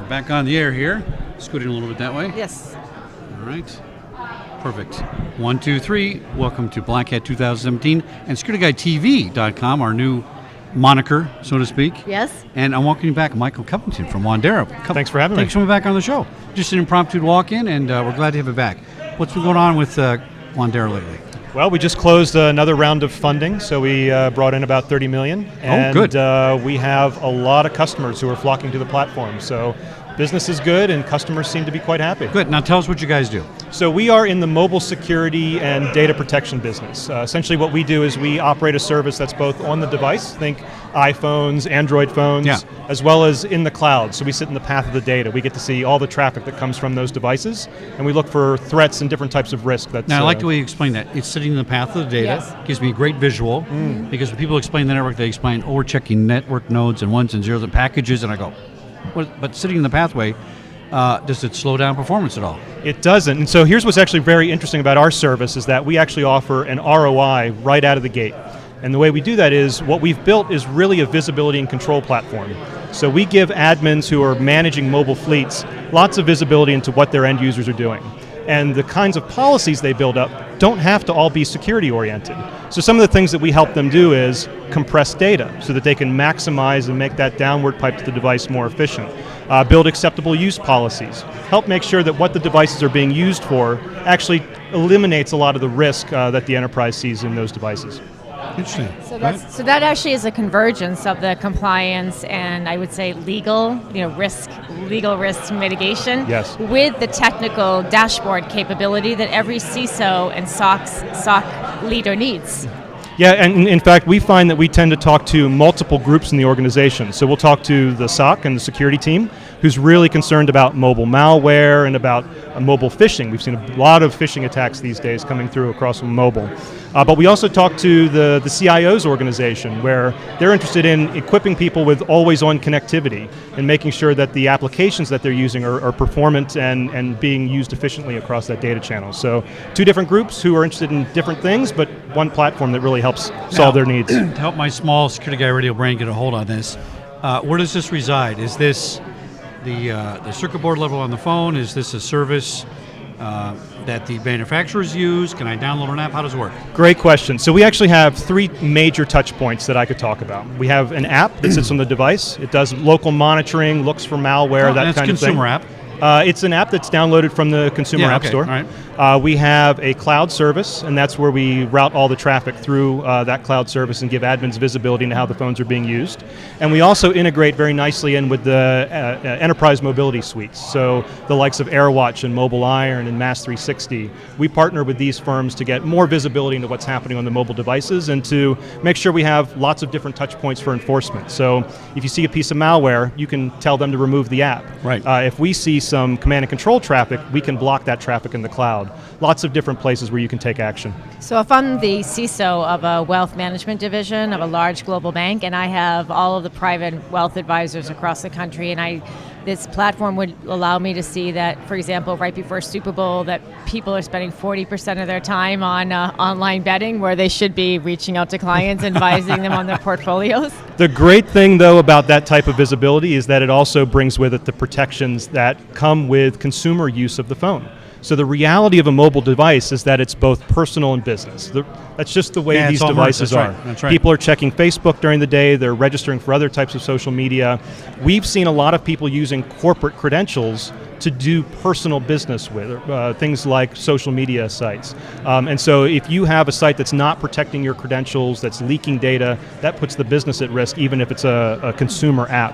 We're back on the air here. Scooting a little bit that way. Yes. All right. Perfect. 1, 2, 3. Welcome to Black Hat 2017 and SecurityGuideTV.com, our new moniker, so to speak. Yes. And I'm welcoming back Michael Covington from Wandera. Thanks for having me. Thanks for coming back on the show. Just an impromptu walk-in, and we're glad to have it back. What's been going on with Wandera lately? Well, we just closed another round of funding, so we brought in about $30 million. And good. We have a lot of customers who are flocking to the platform. So business is good, and customers seem to be quite happy. Good. Now tell us what you guys do. So we are in the mobile security and data protection business. Essentially what we do is we operate a service that's both on the device, think iPhones, Android phones, as well as in the cloud. So we sit in the path of the data. We get to see all the traffic that comes from those devices, and we look for threats and different types of risk. That's, now I like the way you explain that. It's sitting in the path of the data. Yes. Gives me a great visual, because when people explain the network, they explain, we're checking network nodes and ones and zeros and packages, and I go, but sitting in the pathway, does it slow down performance at all? It doesn't. And so here's what's actually very interesting about our service is that we actually offer an ROI right out of the gate. And the way we do that is what we've built is really a visibility and control platform. So we give admins who are managing mobile fleets lots of visibility into what their end users are doing. And the kinds of policies they build up don't have to all be security oriented. So some of the things that we help them do is compress data so that they can maximize and make that downward pipe to the device more efficient. Build acceptable use policies. Help make sure that what the devices are being used for actually eliminates a lot of the risk that the enterprise sees in those devices. Interesting. So that actually is a convergence of the compliance and I would say legal risk mitigation with the technical dashboard capability that every CISO and SOC leader needs. Yeah, and in fact, we find that we tend to talk to multiple groups in the organization. So we'll talk to the SOC and the security team, who's really concerned about mobile malware and about mobile phishing. We've seen a lot of phishing attacks these days coming through across mobile. But we also talk to the CIO's organization, where they're interested in equipping people with always-on connectivity and making sure that the applications that they're using are performant and being used efficiently across that data channel. So two different groups who are interested in different things, but one platform that really helps solve their needs. To help my small security guy radio brain get a hold on this, where does this reside? Is this the circuit board level on the phone? Is this a service that the manufacturers use? Can I download an app? How does it work? Great question. So we actually have three major touch points that I could talk about. We have an app that sits on the device. It does local monitoring, looks for malware, that kind of thing. Consumer app. It's an app that's downloaded from the Consumer App Store. All right. We have a cloud service, and that's where we route all the traffic through that cloud service and give admins visibility into how the phones are being used. And we also integrate very nicely in with the enterprise mobility suites. So the likes of AirWatch and Mobile Iron and Mass 360. We partner with these firms to get more visibility into what's happening on the mobile devices and to make sure we have lots of different touch points for enforcement. So if you see a piece of malware, you can tell them to remove the app. Right. If we see some command and control traffic, we can block that traffic in the cloud. Lots of different places where you can take action. So if I'm the CISO of a wealth management division of a large global bank and I have all of the private wealth advisors across the country and this platform would allow me to see that, for example, right before Super Bowl, that people are spending 40% of their time on online betting where they should be reaching out to clients and advising them on their portfolios. The great thing, though, about that type of visibility is that it also brings with it the protections that come with consumer use of the phone. So the reality of a mobile device is that it's both personal and business. That's just the way these devices are. That's right. People are checking Facebook during the day, they're registering for other types of social media. We've seen a lot of people using corporate credentials to do personal business with, things like social media sites. And so if you have a site that's not protecting your credentials, that's leaking data, that puts the business at risk, even if it's a consumer app.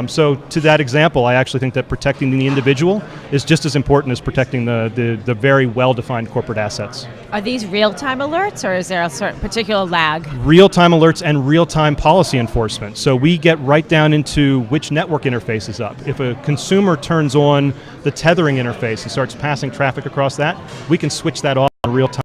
So to that example, I actually think that protecting the individual is just as important as protecting the very well-defined corporate assets. Are these real-time alerts or is there a certain particular lag? Real-time alerts and real-time policy enforcement. So we get right down into which network interface is up. If a consumer turns on the tethering interface and starts passing traffic across that, we can switch that off in real time.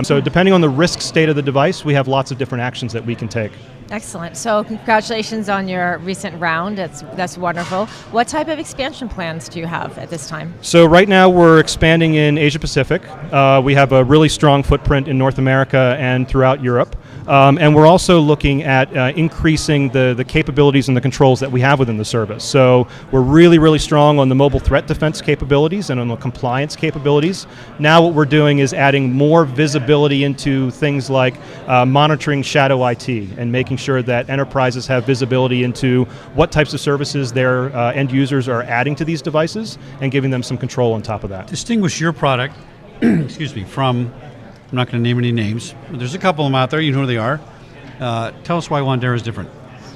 So depending on the risk state of the device, we have lots of different actions that we can take. Excellent. So congratulations on your recent round. That's wonderful. What type of expansion plans do you have at this time? So right now we're expanding in Asia Pacific. We have a really strong footprint in North America and throughout Europe. And we're also looking at increasing the capabilities and the controls that we have within the service. So we're really, really strong on the mobile threat defense capabilities and on the compliance capabilities. Now what we're doing is adding more visibility into things like monitoring shadow IT and making sure that enterprises have visibility into what types of services their end users are adding to these devices and giving them some control on top of that. Distinguish your product, excuse me, from, I'm not going to name any names, but there's a couple of them out there, you know who they are. Tell us why Wandera is different.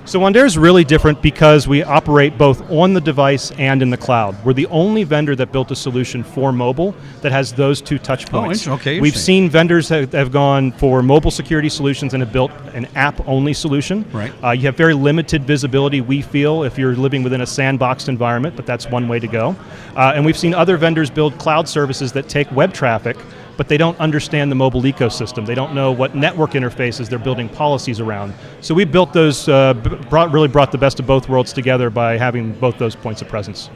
So Wandera is really different because we operate both on the device and in the cloud. We're the only vendor that built a solution for mobile that has those two touch points. Okay, We've seen vendors that have gone for mobile security solutions and have built an app-only solution. Right. You have very limited visibility, we feel, if you're living within a sandboxed environment, but that's one way to go. And we've seen other vendors build cloud services that take web traffic, but they don't understand the mobile ecosystem. They don't know what network interfaces they're building policies around. So we built those, really brought the best of both worlds together by having both those points of presence.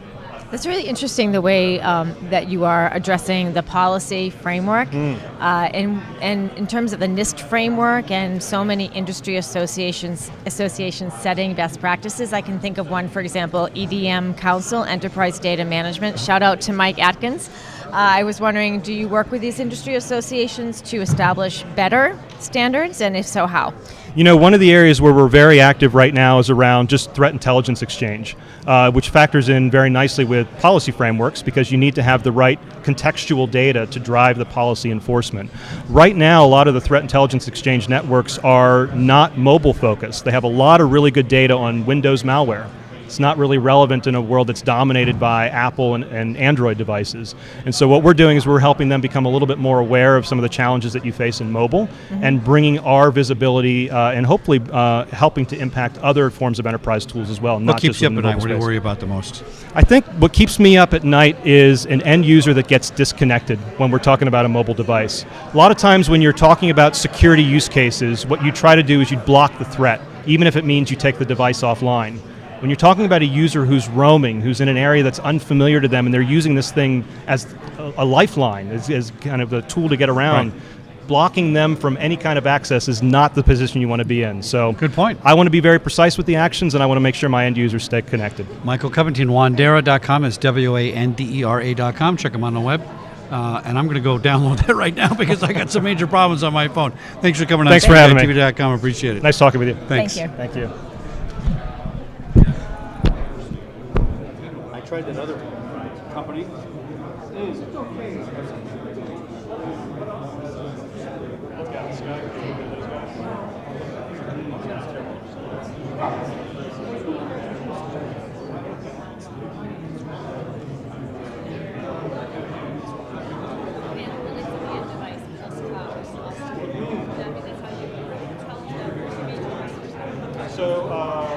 That's really interesting, the way that you are addressing the policy framework. And in terms of the NIST framework and so many industry associations setting best practices, I can think of one, for example, EDM Council, Enterprise Data Management. Shout out to Mike Atkins. I was wondering, do you work with these industry associations to establish better standards, and if so, how? You know, one of the areas where we're very active right now is around just threat intelligence exchange, which factors in very nicely with policy frameworks because you need to have the right contextual data to drive the policy enforcement. Right now, a lot of the threat intelligence exchange networks are not mobile focused. They have a lot of really good data on Windows malware. It's not really relevant in a world that's dominated by Apple and Android devices. And so what we're doing is we're helping them become a little bit more aware of some of the challenges that you face in mobile and bringing our visibility and hopefully helping to impact other forms of enterprise tools as well. What not keeps just you up in at the night? mobile What do you space. worry about the most? I think what keeps me up at night is an end user that gets disconnected when we're talking about a mobile device. A lot of times when you're talking about security use cases, what you try to do is you block the threat, even if it means you take the device offline. When you're talking about a user who's roaming, who's in an area that's unfamiliar to them, and they're using this thing as a lifeline, as kind of a tool to get around, blocking them from any kind of access is not the position you want to be in. So Good point. I want to be very precise with the actions, and I want to make sure my end users stay connected. Michael Covington, Wandera.com is WANDERA.com. Check them on the web. And I'm going to go download that right now because I got some major problems on my phone. Thanks for coming on. Thanks for having me. TV.com. Appreciate it. Nice talking with you. Thanks. Thank you. Thank you. I tried that other company. So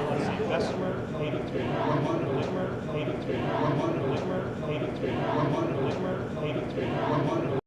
let's see, Bessemer 83, Ligmer 83, Ligmer 83, Ligmer 83.